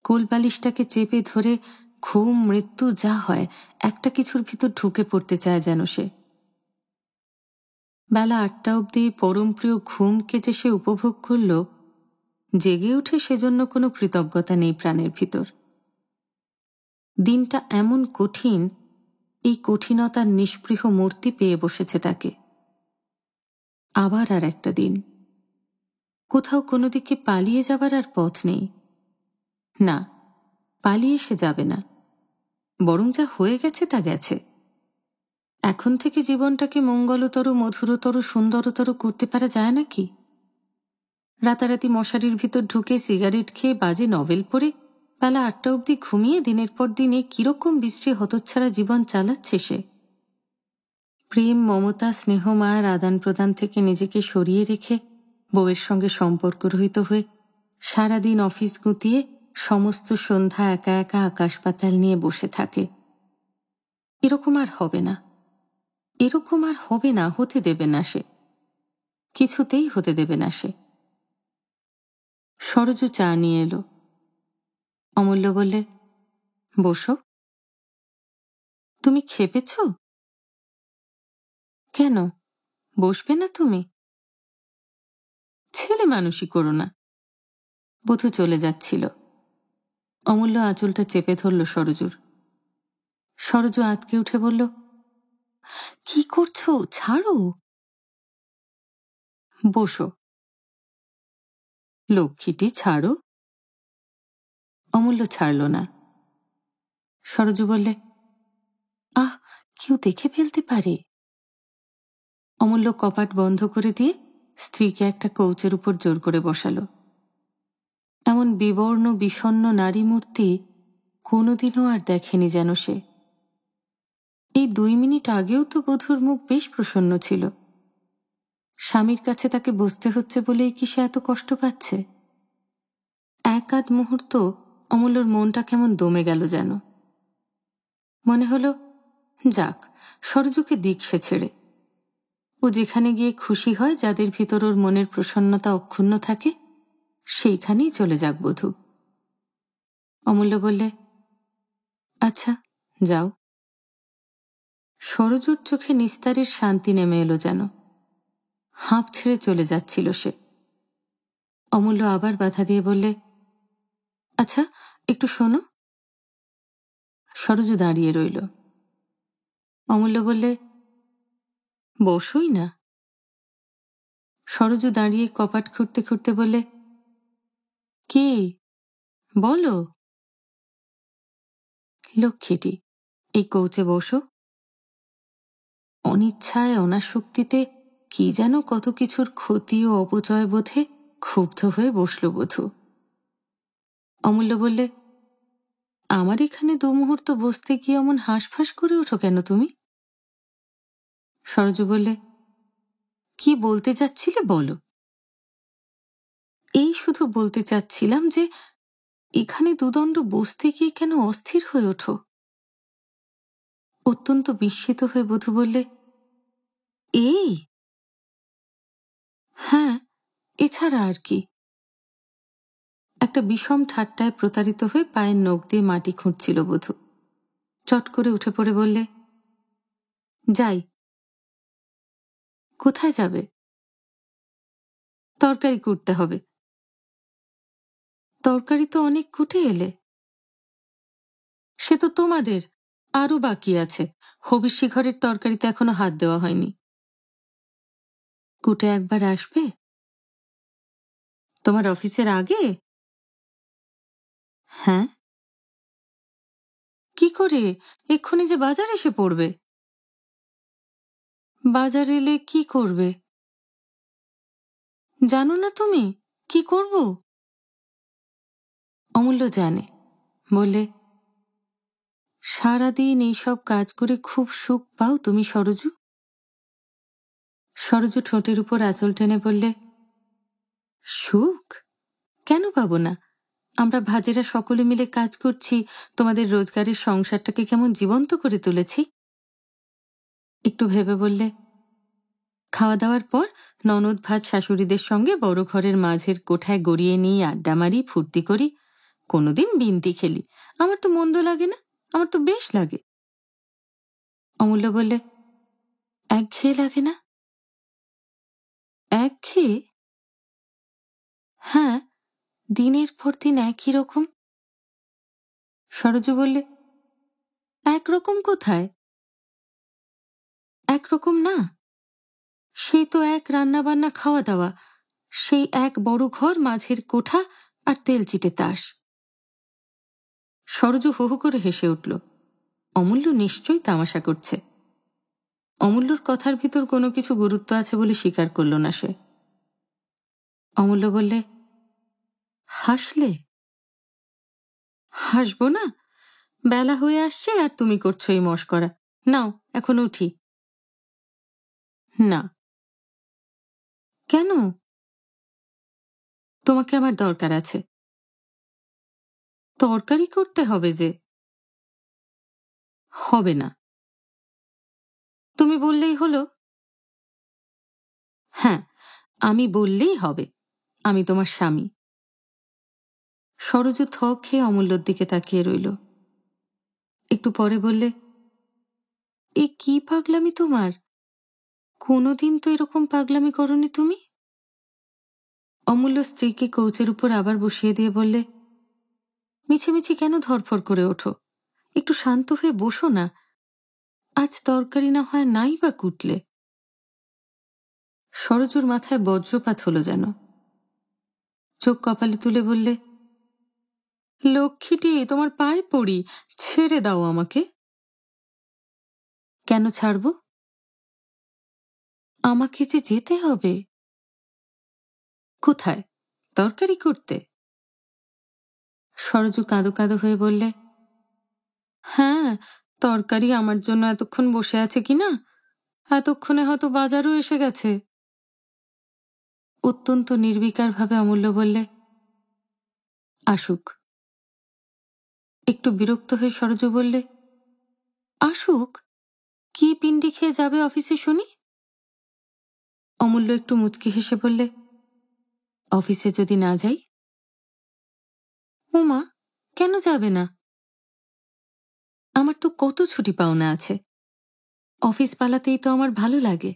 কোলবালিশটাকে চেপে ধরে ঘুম মৃত্যু যা হয় একটা কিছুর ভিতর ঢুকে পড়তে চায় যেন সে। বেলা 8টা অবধি পরমপ্রিয় ঘুমকে যে সে উপভোগ করল, জেগে উঠে সেজন্য কোনো কৃতজ্ঞতা নেই প্রাণের ভিতর। দিনটা এমন কঠিন, এই কঠিনতার নিষ্পৃহ মূর্তি পেয়ে বসেছে তাকে। আবার আর একটা দিন। কোথাও কোনো দিকে পালিয়ে যাবার আর পথ নেই। না, পালিয়ে সে যাবে না, বরং যা হয়ে গেছে তা গেছে। এখন থেকে জীবনটাকে মঙ্গলতর, মধুরতর, সুন্দরতর করতে পারা যায় নাকি? রাতারাতি মশারির ভিতর ঢুকে সিগারেট খেয়ে বাজে নভেল পড়ে বেলা 8টা অবধি ঘুমিয়ে দিনের পর দিনে কিরকম বিশ্রী হতচ্ছাড়া জীবন চালাচ্ছে সে। প্রেম, মমতা, স্নেহ, মায়ের আদান প্রদান থেকে নিজেকে সরিয়ে রেখে বউয়ের সঙ্গে সম্পর্ক রহিত হয়ে সারাদিন অফিস গুটিয়ে সমস্ত সন্ধ্যা একা একা আকাশ পাতাল নিয়ে বসে থাকে। এরকম আর হবে না, এরকম আর হবে না, হতে দেবে না সে, কিছুতেই হতে দেবে না সে। সরজু চা নিয়ে এলো। অমূল্য বললে, বসো। তুমি খেপেছ? কেন, বসবে না তুমি? ছেলে মানুষই করো না। বধূ চলে যাচ্ছিল। অমূল্য আঁচলটা চেপে ধরল সরজুর। সরজু আঁতকে উঠে বলল, কি করছো, ছাড়ো। বসো। লক্ষ্মীটি, ছাড়ো। অমূল্য ছাড়ল না। সরজু বললে, আহ, কেউ দেখে ফেলতে পারে। অমূল্য কপাট বন্ধ করে দিয়ে স্ত্রীকে একটা কৌচের উপর জোর করে বসালো। এমন বিবর্ণ বিষণ্ণ নারী মূর্তি কোনোদিনও আর দেখেনি যেন সে। এই 2 মিনিট আগেও তো বধূর মুখ বেশ প্রসন্ন ছিল। স্বামীর কাছে তাকে বসতে হচ্ছে বলেই কি সে এত কষ্ট পাচ্ছে? এক আধ মুহূর্ত অমূল্যর মনটা কেমন দমে গেল যেন। মনে হলো, যাক, সরজুকে দিক সে ছেড়ে। ও যেখানে গিয়ে খুশি হয়, যাদের ভিতর ওর মনের প্রসন্নতা অক্ষুণ্ণ থাকে, সেইখানেই চলে যাক বধূ। অমূল্য বললে, আচ্ছা, যাও। সরজুর চোখে নিস্তারের শান্তি নেমে এলো যেন। হাঁপ ছেড়ে চলে যাচ্ছিল সে। অমূল্য আবার বাধা দিয়ে বললে, আচ্ছা, একটু শোনো। সরজু দাঁড়িয়ে রইল। অমূল্য বললে, বসোই না। সরজু দাঁড়িয়ে কপাট খুঁড়তে খুঁড়তে বললে, কে, বলো। লক্ষ্মীটি, এই কৌচে বসো। অনিচ্ছায়, অনাসক্তিতে কি যেন কত কিছুর ক্ষতি ও অপচয় বোধে ক্ষুব্ধ হয়ে বসল বধূ। অমূল্য বললে, আমার এখানে 2 মুহূর্ত বসতে গিয়ে অমন হাঁসফাঁস করে ওঠো কেন তুমি? সরজু বললে, কি বলতে চাচ্ছিলে বলো। এই শুধু বলতে চাচ্ছিলাম যে এখানে দুদণ্ড বসতে গিয়ে কেন অস্থির হয়ে ওঠো। অত্যন্ত বিস্মিত হয়ে বধূ বললে, এই, হ্যাঁ, এছাড়া আর কি। একটা বিষম ঠাট্টায় প্রতারিত হয়ে পায়ের নখ দিয়ে মাটি খুঁড়ছিল বধূ। চট করে উঠে পড়ে বললে, যাই। কোথায় যাবে? তরকারি কুটতে হবে। তরকারি তো অনেক কুটে এলে। সে তো তোমাদের, আরও বাকি আছে। হবিষ্যি ঘরের তরকারিতে এখনো হাত দেওয়া হয়নি। কুটে একবার আসবে? তোমার অফিসের আগে? হ্যাঁ। কি করে? এক্ষুনি যে বাজার এসে পড়বে। বাজার এলে কি করবে? জানো না তুমি কি করব? অমূল্য জানে। বললে, সারাদিন এইসব কাজ করে খুব সুখ পাও তুমি সরজু? সরজু ঠোঁটের উপর আঁচল টেনে বললে, সুখ? কেন পাবো না? আমরা ভাজেরা সকলে মিলে কাজ করছি, তোমাদের রোজগারের সংসারটাকে কেমন জীবন্ত করে তুলেছি। একটু ভেবে বললে, খাওয়া দাওয়ার পর ননদ ভাত শাশুড়িদের সঙ্গে বড় ঘরের মাঝের কোঠায় গড়িয়ে নিয়ে আড্ডা মারি, ফুর্তি করি, কোনোদিন বিন্তি খেলি। আমার তো মন্দ লাগে না, আমার তো বেশ লাগে। অমূল্য বললে, একঘেয়ে লাগে না? একঘেয়ে? হ্যাঁ, দিনের পর দিন একই রকম। সরোজ বললে, একরকম কোথায়? একরকম না, সেই তো এক রান্নাবান্না খাওয়া দাওয়া, সেই এক বড় ঘর, মাঝের কোঠা আর তেলচিটে তাস। সরোজ হো হো করে হেসে উঠল। অমূল্য নিশ্চয়ই তামাশা করছে। অমূল্যর কথার ভিতর কোনো কিছু গুরুত্ব আছে বলে স্বীকার করল না সে। অমূল্য বললে, হাসলে? হাসবো না? বেলা হয়ে আসছে আর তুমি করছো এই মশকরা। নাও, এখন উঠি। না। কেন? তোমাকে আমার দরকার আছে। তরকারি করতে হবে যে। হবে না। তুমি বললেই হলো। হ্যাঁ, আমি বললেই হবে। আমি তোমার স্বামী। সরোজ থক খেয়ে অমূল্যর দিকে তাকিয়ে রইল। একটু পরে বললে, এ কি পাগলামি তোমার? কোনোদিন তো এরকম পাগলামি করনি তুমি। অমূল্য স্ত্রীকে কৌচের উপর আবার বসিয়ে দিয়ে বললে, মিছিমিছি কেন ধরফর করে ওঠো? একটু শান্ত হয়ে বসো না। আজ তরকারি না হয় নাই বা কুটলে। সরোজুর মাথায় বজ্রপাত হলো যেন। চোখ কপালে তুলে বললে, লক্ষ্মীটি, তোমার পায়ে পড়ি, ছেড়ে দাও আমাকে। কেন ছাড়ব? আমাকে যে যেতে হবে। কোথায়? তরকারি করতে? সরোজ কাঁদো কাঁদো হয়ে বললে, হ্যাঁ, তরকারি আমার জন্য এতক্ষণ বসে আছে কিনা, এতক্ষণে হয়তো বাজারও এসে গেছে। অত্যন্ত নির্বিকারভাবে অমূল্য বললে, আসুক। একটু বিরক্ত হয়ে সরোজ বললে, আসুক? কি পিণ্ডি খেয়ে যাবে অফিসে শুনি? অমূল্য একটু মুচকি হেসে বললে, অফিসে যদি না যাই? উমা, কেন যাবে না? আমার তো কত ছুটি পাওনা আছে। অফিস পালাতেই তো আমার ভালো লাগে।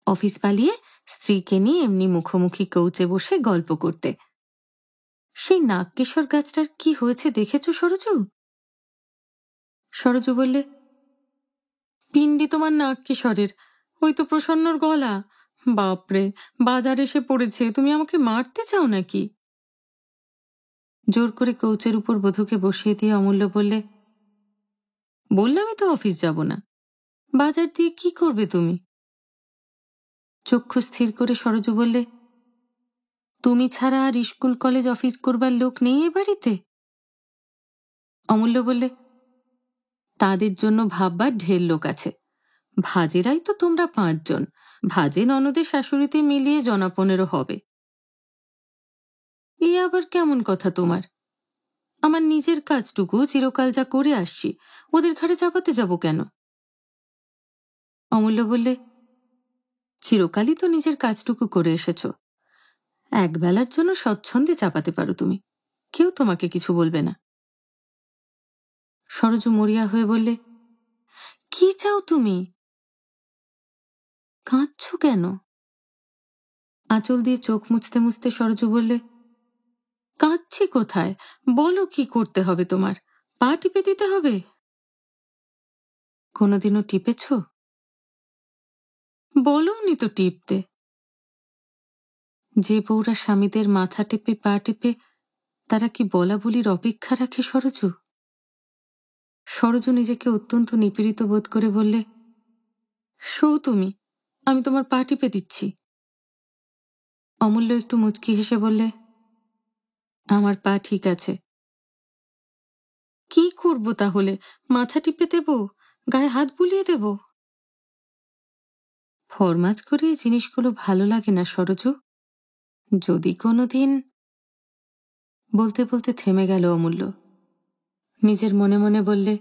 অফিস পালিয়ে স্ত্রীকে নিয়ে এমনি মুখোমুখি কৌচে বসে গল্প করতে। সেই নাগকেশর গাছটার কি হয়েছে দেখেছ সরোজু? সরোজু বললে, পিণ্ডি তোমার নাগকেশরের, ওই তো প্রসন্নর গলা। বাপরে, বাজার এসে পড়েছে, তুমি আমাকে মারতে চাও নাকি? জোর করে কৌচের উপর বধূকে বসিয়ে দিয়ে অমূল্য বললে, বললামই তো অফিস যাব না। বাজার দিয়ে কি করবে তুমি? চক্ষু স্থির করে সরোজ বললে, তুমি ছাড়া আর স্কুল কলেজ অফিস করবার লোক নেই এ বাড়িতে? অমূল্য বললে, তাদের জন্য ভাববার ঢের লোক আছে। ভাজেরাই তো তোমরা 5 জন। ভাজে ননদের শাশুড়িতে মিলিয়ে জনা 15 হবে। এই আবার কেমন কথা তোমার? আমার নিজের কাজটুকু চিরকাল যা করে আসছি, ওদের ঘাড়ে চাপাতে যাব কেন? অমূল্য বললে, চিরকালই তো নিজের কাজটুকু করে এসেছ। একবেলার জন্য স্বচ্ছন্দে চাপাতে পারো তুমি, কেউ তোমাকে কিছু বলবে না। সরোজ মরিয়া হয়ে বললে, কি চাও তুমি? কাঁদছ কেন? আঁচল দিয়ে চোখ মুছতে মুছতে সরোজ বললে, কাঁদছি কোথায়? বলো কি করতে হবে তোমার? পা টিপে দিতে হবে? কোনোদিনও টিপেছ? বলোনি তো টিপতে। যে বউরা স্বামীদের মাথা টেপে পা টেপে, তারা কি বলা বলির অপেক্ষা রাখে সরোজু? সরোজু নিজেকে অত্যন্ত নিপীড়িত বোধ করে বললে, শো তুমি, আমি তোমার পা টিপে দিচ্ছি। অমূল্য একটু মুচকি হেসে বললে, আমার পা ঠিক আছে। কি করব তাহলে? মাথা টিপে দেব? গায়ে হাত বুলিয়ে দেব? ফরমাজ করে এই জিনিসগুলো ভালো লাগে না সরোজু। যদি কোনোদিন বলতে বলতে থেমে গেল অমূল্য। নিজের মনে মনে বললে,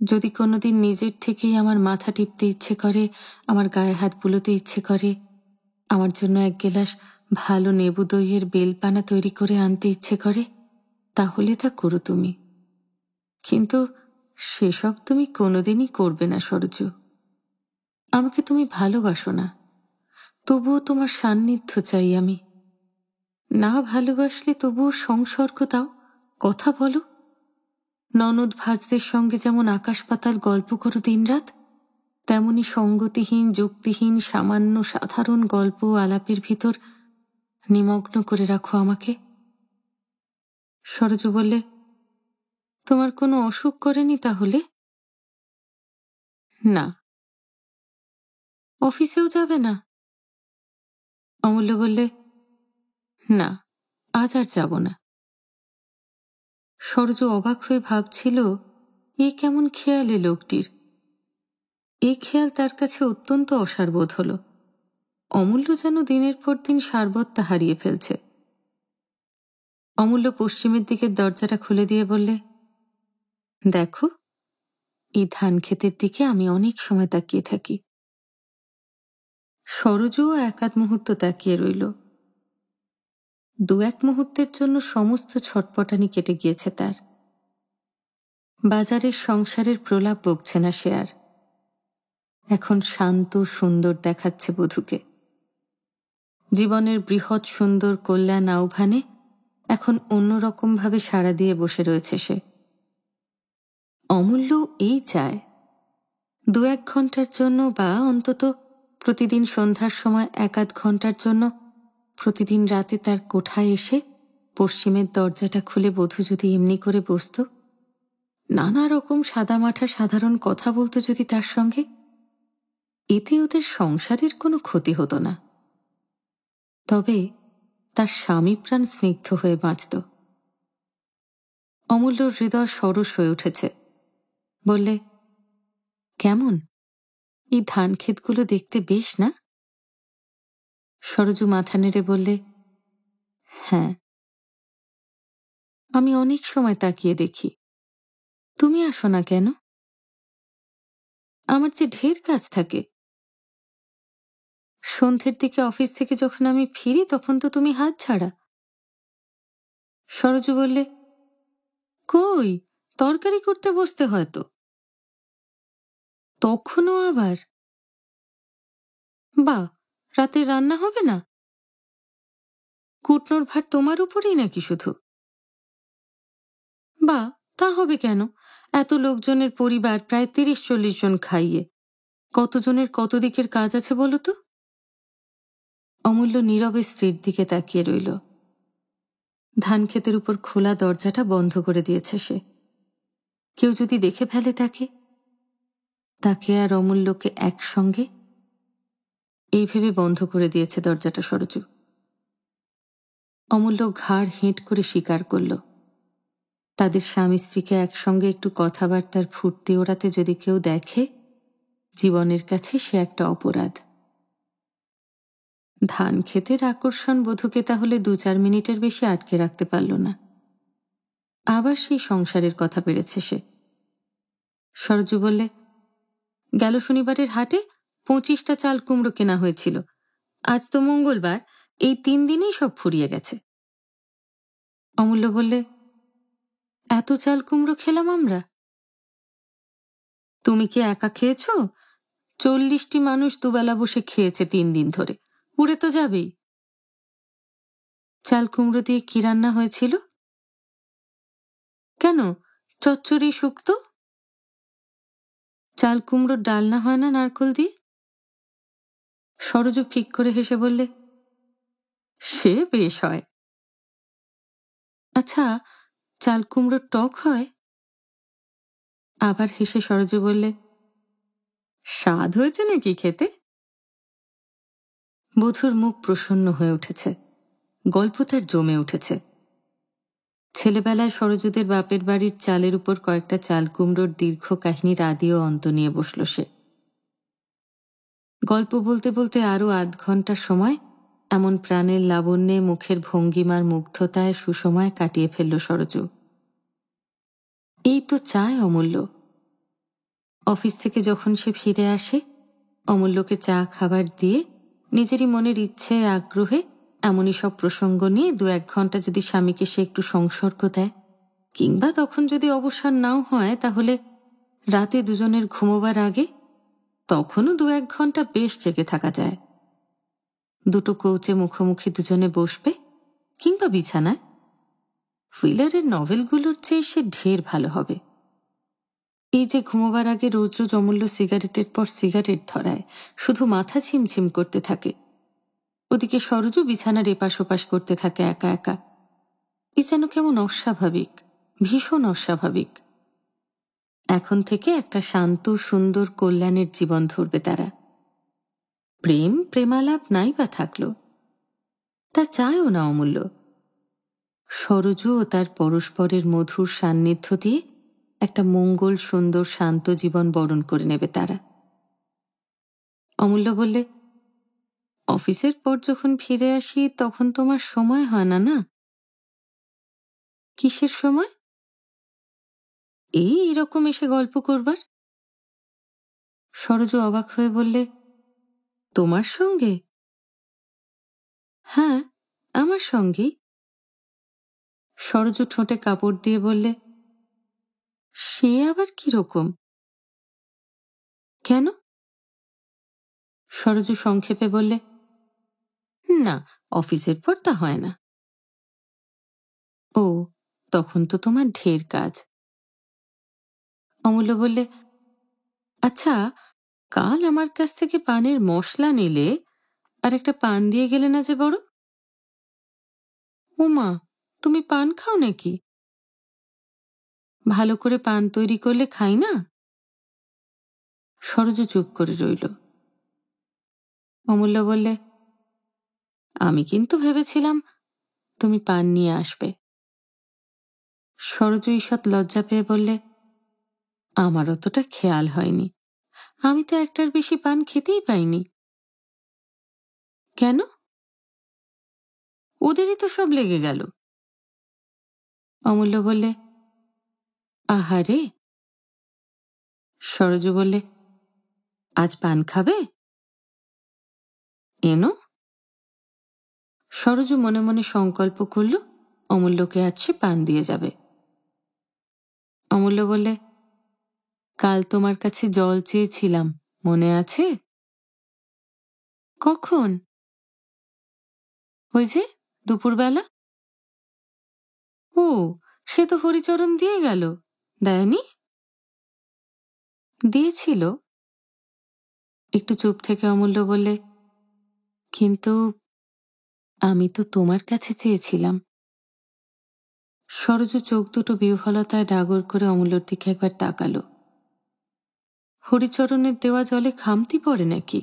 যদি কোনোদিন নিজের থেকেই আমার মাথা টিপতে ইচ্ছে করে, আমার গায়ে হাত বুলোতে ইচ্ছে করে, আমার জন্য এক গেলাস ভালো নেবু দইয়ের বেলপানা তৈরি করে আনতে ইচ্ছে করে, তাহলে তা করো তুমি। কিন্তু সেসব তুমি কোনোদিনই করবে না সরজু। আমাকে তুমি ভালোবাসো না, তবুও তোমার সান্নিধ্য চাই আমি। না ভালোবাসলে তবুও সংসর্গ দাও, কথা বলো। ননদ ভাজদের সঙ্গে যেমন আকাশ পাতাল গল্প করো দিনরাত, তেমনি সঙ্গতিহীন যুক্তিহীন সামান্য সাধারণ গল্প আলাপের ভিতর নিমগ্ন করে রাখো আমাকে। সরজু বললে, তোমার কোনো অসুখ করেনি তাহলে? না। অফিসেও যাবে না? অমূল্য বললে, না, আজ আর যাব না। সরজু অবাক হয়ে ভাবছিল, এ কেমন খেয়ালে লোকটির। এই খেয়াল তার কাছে অত্যন্ত অসারবোধ হল। অমূল্য যেন দিনের পর দিন সারবত্তা হারিয়ে ফেলছে। অমূল্য পশ্চিমের দিকের দরজাটা খুলে দিয়ে বললে, দেখো, এই ধান ক্ষেতের দিকে আমি অনেক সময় তাকিয়ে থাকি। সরজুও এক আধ মুহূর্ত তাকিয়ে রইল। দু এক মুহূর্তের জন্য সমস্ত ছটপটানি কেটে গিয়েছে তার। বাজারের সংসারের প্রলাপ বকছে না সে আর। এখন শান্ত সুন্দর দেখাচ্ছে বধূকে। জীবনের বৃহৎ সুন্দর কল্যাণ আহ্বানে এখন অন্যরকমভাবে সাড়া দিয়ে বসে রয়েছে সে। অমূল্য এই চায়, দু এক ঘন্টার জন্য বা অন্তত প্রতিদিন সন্ধ্যার সময় এক আধ ঘন্টার জন্য প্রতিদিন রাতে তার কোঠায় এসে পশ্চিমের দরজাটা খুলে বধূ যদি এমনি করে বসত, নানা রকম সাদামাঠা সাধারণ কথা বলতো যদি তার সঙ্গে, এতে ওদের সংসারের কোনো ক্ষতি হতো না। তবে তার স্বামী প্রাণ স্নিগ্ধ হয়ে বাঁচত। অমূল্যর হৃদয় সরস হয়ে উঠেছে। বললে, কেমন, এই ধান ক্ষেতগুলো দেখতে বেশ না? সরজু মাথা নেড়ে বললে, হ্যাঁ, আমি অনেক সময় তাকিয়ে দেখি। তুমি আসো না কেন? আমার যে ঢের কাজ থাকে। সন্ধ্যের দিকে অফিস থেকে যখন আমি ফিরি তখন তো তুমি হাত ছাড়া। সরজু বললে, কই, তরকারি করতে বসতে হয়তো। তখনও আবার? বা, রাতের রান্না হবে না? কুটনোর ভার তোমার উপরেই নাকি শুধু? বা, তা হবে কেন? এত লোকজনের পরিবার, প্রায় ৩০-৪০ জন খাইয়ে, কতজনের কত দিকের কাজ আছে বলো তো? অমূল্য নীরবে স্ত্রীর দিকে তাকিয়ে রইল। ধান ক্ষেতের উপর খোলা দরজাটা বন্ধ করে দিয়েছে সে। কেউ যদি দেখে ফেলে তাকে আর অমূল্যকে একসঙ্গে, এই ভেবে বন্ধ করে দিয়েছে দরজাটা সরজু। অমূল্য ঘাড় হেঁট করে স্বীকার করল, তাদের স্বামী স্ত্রীকে একসঙ্গে একটু কথাবার্তার ফুর্তি ওড়াতে যদি কেউ দেখে, জীবনের কাছে সে একটা অপরাধ। ধান ক্ষেতের আকর্ষণ বধূকে তাহলে ২-৪ মিনিটের বেশি আটকে রাখতে পারল না। আবার সেই সংসারের কথা পেরেছে সে। সরজু বললে, গেল শনিবারের হাটে ২৫টা চাল কুমড়ো কেনা হয়েছিল। আজ তো মঙ্গলবার, এই ৩ দিনেই সব ফুরিয়ে গেছে। অমূল্য বললে, এত চাল কুমড়ো খেলাম আমরা? তুমি কি একা খেয়েছ? ৪০টি মানুষ দুবেলা বসে খেয়েছে ৩ দিন ধরে, উড়ে তো যাবেই। চাল কুমড়ো দিয়ে কি রান্না হয়েছিল? কেন, চচ্চড়ি শুক্তো? চাল কুমড়োর ডালনা হয় না নারকোল দিয়ে? সরজু ফিক করে হেসে বললে, সে বেশ হয়। আচ্ছা, চাল কুমড়োর টক হয়? আবার হেসে সরজু বললে, স্বাদ হয়েছে নাকি খেতে? বধূর মুখ প্রসন্ন হয়ে উঠেছে, গল্প তার জমে উঠেছে। ছেলেবেলায় সরজুদের বাপের বাড়ির চালের উপর কয়েকটা চাল কুমড়োর দীর্ঘ কাহিনীর আদি ও অন্ত নিয়ে বসল সে। গল্প বলতে বলতে আরো আধ ঘন্টা সময় এমন প্রাণের লাবণ্যে, মুখের ভঙ্গিমার মুগ্ধতায় সুসময় কাটিয়ে ফেলল সরজু। এই তো চায় অমূল্য। অফিস থেকে যখন সে ফিরে আসে, অমূল্যকে চা খাবার দিয়ে নিজেরই মনের ইচ্ছে আগ্রহে এমনই সব প্রসঙ্গ নিয়ে 2-1 ঘন্টা যদি স্বামীকে সে একটু সংসর্গ দেয়, কিংবা তখন যদি অবসর নাও হয়, তাহলে রাতে দুজনের ঘুমোবার আগে তখনও 2-1 ঘন্টা বেশ জেগে থাকা যায়। দুটো কৌচে মুখোমুখি দুজনে বসবে, কিংবা বিছানায়। হুইলারের নভেলগুলোর চেয়ে সে ঢের ভালো হবে। এই যে ঘুমোবার আগে রোজ রোজ অমূল্য সিগারেটের পর সিগারেট ধরায়, শুধু মাথা ছিমছিম করতে থাকে। ওদিকে সরজু বিছানার এপাশ ওপাশ করতে থাকে একা একা। এ যেন কেমন অস্বাভাবিক, ভীষণ অস্বাভাবিক। এখন থেকে একটা শান্ত সুন্দর কল্যাণের জীবন ধরবে তারা। প্রেম প্রেমালাপ নাই বা থাকল, তা চায়ও না অমূল্য। সরজু ও তার পরস্পরের মধুর সান্নিধ্য দিয়ে একটা মঙ্গল সুন্দর শান্ত জীবন বরণ করে নেবে তারা। অমূল্য বললে, অফিসের পর যখন ফিরে আসি তখন তোমার সময় হয় না? না। কিসের সময়? এইরকম এসে গল্প করবার। সরজু অবাক হয়ে বললে, তোমার সঙ্গে? হ্যাঁ, আমার সঙ্গেই। সরজু ঠোঁটে কাপড় দিয়ে বললে, সে আবার কিরকম? কেন? সরজু সংক্ষেপে বললে, না, অফিসের পর তা হয় না। ও, তখন তো তোমার ঢের কাজ। অমূল্য বললে, আচ্ছা, কাল আমার কাছ থেকে পানের মশলা নিলে আর একটা পান দিয়ে গেলে না যে বড়? ওমা, তুমি পান খাও নাকি? ভালো করে পান তৈরি করলে খাই না। সরজু চুপ করে রইল। অমূল্য বললে, আমি কিন্তু ভেবেছিলাম তুমি পান নিয়ে আসবে। সরজু ঈষৎ লজ্জা পেয়ে বললে, আমার অতটা খেয়াল হয়নি। আমি তো একটার বেশি পান খেতেই পাইনি। কেন? ওদেরই তো সব লেগে গেল। অমূল্য বললে, আহারে। সরজু বললে, আজ পান খাবে? এনো। সরজু মনে মনে সংকল্প করল অমূল্যকে আজ সে পান দিয়ে যাবে। অমূল্য বললে, কাল তোমার কাছে জল চেয়েছিলাম, মনে আছে? কখন? ওই যে দুপুরবেলা। ও, সে তো হরিচরণ দিয়ে গেল। দেয়নি? দিয়েছিল। একটু চুপ থেকে অমূল্য বললে, কিন্তু আমি তো তোমার কাছে চেয়েছিলাম। সরজু চোখ দুটো বিহ্বলতায় ডাগর করে অমূল্যর দিকে একবার তাকালো। হরিচরণের দেওয়া জলে খামতি পড়ে নাকি?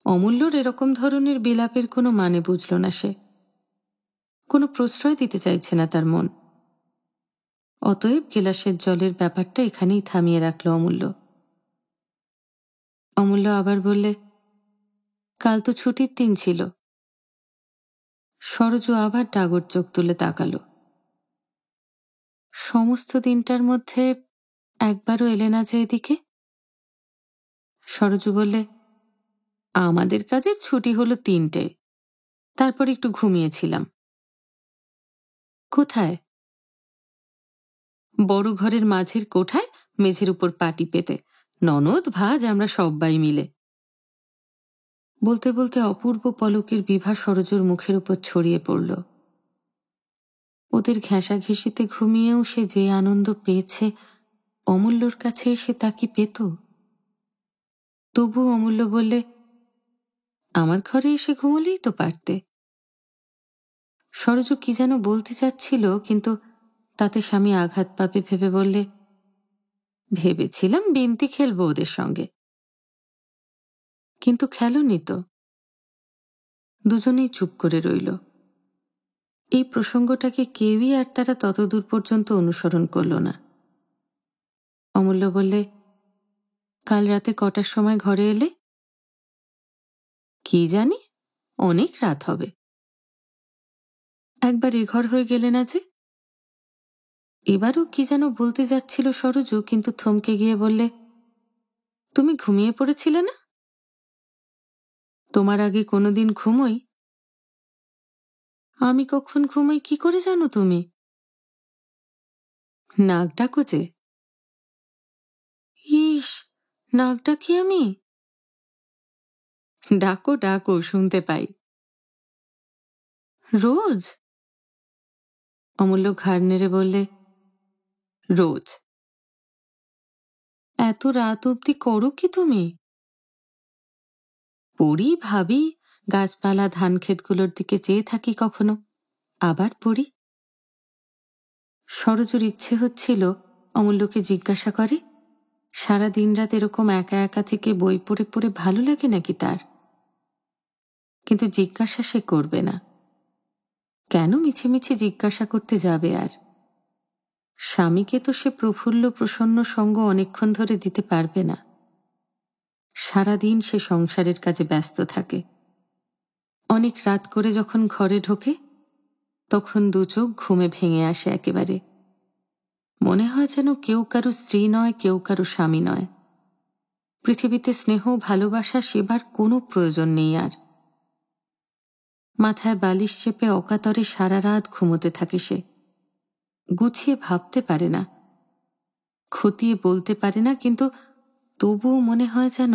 অমূল্যর এরকম ধরনের বিলাপের কোনো মানে বুঝল না সে। কোনো প্রশ্রয় দিতে চাইছে না তার মন। অতএব গেলাসের জলের ব্যাপারটা এখানেই থামিয়ে রাখল অমূল্য। অমূল্য আবার বললে, কাল তো ছুটির দিন ছিল। সরজু আবার ডাগর চোখ তুলে তাকালো। সমস্ত দিনটার মধ্যে একবারও এলে না যে এদিকে? সরজু বললে, আমাদের কাজের ছুটি হলো 3টে, তারপর একটু ঘুমিয়েছিলাম। কোথায়? বড় ঘরের মাঝের কোঠায়, মেঝের উপর পাটি পেতে, ননদ ভাজ আমরা সব্বাই মিলে। বলতে বলতে অপূর্ব পলকের বিভা সরজুর মুখের উপর ছড়িয়ে পড়ল। ওদের ঘেঁষাঘেঁষিতে ঘুমিয়েও সে যে আনন্দ পেয়েছে, অমূল্যর কাছে এসে তা কি পেত? তবু অমূল্য বললে, আমার ঘরে এসে ঘুমলেই তো পারতে। সরজু কি যেন বলতে চাচ্ছিল, কিন্তু তাতে স্বামী আঘাত পাবে ভেবে বললে, ভেবেছিলাম বিন্তি খেলবো ওদের সঙ্গে। কিন্তু খেলোনি তো। দুজনেই চুপ করে রইল। এই প্রসঙ্গটাকে কেউই আর তারা ততদূর পর্যন্ত অনুসরণ করল না। অমূল্য বললে, কাল রাতে কটার সময় ঘরে এলে? কি জানি, অনেক রাত হবে। একবার এ ঘর হয়ে গেলে না যে? এবারও কি যেন বলতে যাচ্ছিল সরোজ, কিন্তু থমকে গিয়ে বললে, তুমি ঘুমিয়ে পড়েছিলে না? তোমার আগে কোনোদিন ঘুমোই? আমি কখন ঘুমোই কি করে জানো তুমি? নাক ডাকো যে। ইস, নাক ডাকি আমি? ডাকো ডাকো, শুনতে পাই। রোজ? অমূল্য ঘাড় নেড়ে বললে, রোজ। এত রাত অবধি করো কি তুমি? পড়ি, ভাবি, গাছপালা ধান ক্ষেতগুলোর দিকে চেয়ে থাকি, কখনো আবার পড়ি। সরোজুর ইচ্ছে হচ্ছিল অমূল্যকে জিজ্ঞাসা করে, সারা দিন রাত এরকম একা একা থেকে বই পড়ে পড়ে ভালো লাগে নাকি তার? কিন্তু জিজ্ঞাসা সে করবে না। কেন মিছিমিছি জিজ্ঞাসা করতে যাবে আর? স্বামীকে তো সে প্রফুল্ল প্রসন্ন সঙ্গ অনেকক্ষণ ধরে দিতে পারবে না। সারাদিন সে সংসারের কাজে ব্যস্ত থাকে। অনেক রাত করে যখন ঘরে ঢোকে, তখন দু চোখ ঘুমে ভেঙে আসে একেবারে। মনে হয় যেন কেউ কারো স্ত্রী নয়, কেউ কারো স্বামী নয়। পৃথিবীতে স্নেহ ভালোবাসা সেবার কোনো প্রয়োজন নেই আর। মাথায় বালিশ চেপে অকাতরে সারা রাত ঘুমোতে থাকে সে। গুছিয়ে ভাবতে পারে না, খতিয়ে বলতে পারে না, কিন্তু তবুও মনে হয় যেন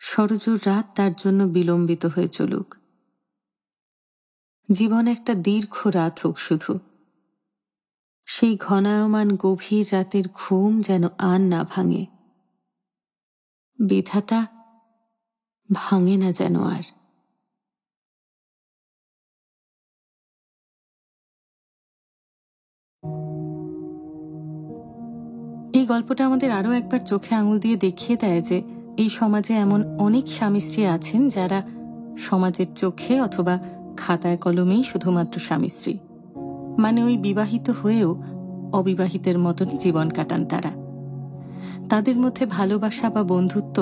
সরজুর রাত তার জন্য বিলম্বিত হয়ে চলুক। জীবন একটা দীর্ঘ রাত হোক শুধু। সেই ঘনায়মান গভীর রাতের ঘুম যেন আর না ভাঙে। বিধাতা ভাঙে না যেন আর। এই গল্পটা আমাদের আরও একবার চোখে আঙুল দিয়ে দেখিয়ে দেয় যে এই সমাজে এমন অনেক স্বামী স্ত্রী আছেন যারা সমাজের চোখে অথবা খাতায় কলমেই শুধুমাত্র স্বামী স্ত্রী, মানে ওই বিবাহিত হয়েও অবিবাহিতের মতনই জীবন কাটান তারা। তাদের মধ্যে ভালোবাসা বা বন্ধুত্ব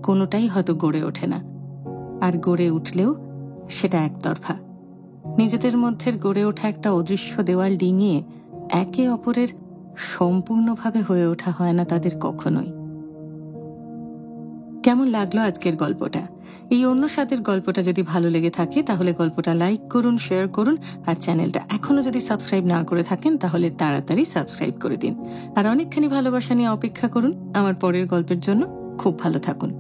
কোনোটাই হয়তো গড়ে ওঠে না, আর গড়ে উঠলেও সেটা একতরফা। নিজেদের মধ্যে গড়ে ওঠা একটা অদৃশ্য দেওয়াল ডিঙিয়ে একে অপরের সম্পূর্ণভাবে হয়ে ওঠা হয় না তাদের কখনোই। কেমন লাগলো আজকের গল্পটা? এই অন্য স্বাদের গল্পটা যদি ভালো লেগে থাকে তাহলে গল্পটা লাইক করুন, শেয়ার করুন, আর চ্যানেলটা এখনো যদি সাবস্ক্রাইব না করে থাকেন তাহলে তাড়াতাড়ি সাবস্ক্রাইব করে দিন। আর অনেকখানি ভালোবাসা নিয়ে অপেক্ষা করুন আমার পরের গল্পের জন্য। খুব ভালো থাকুন।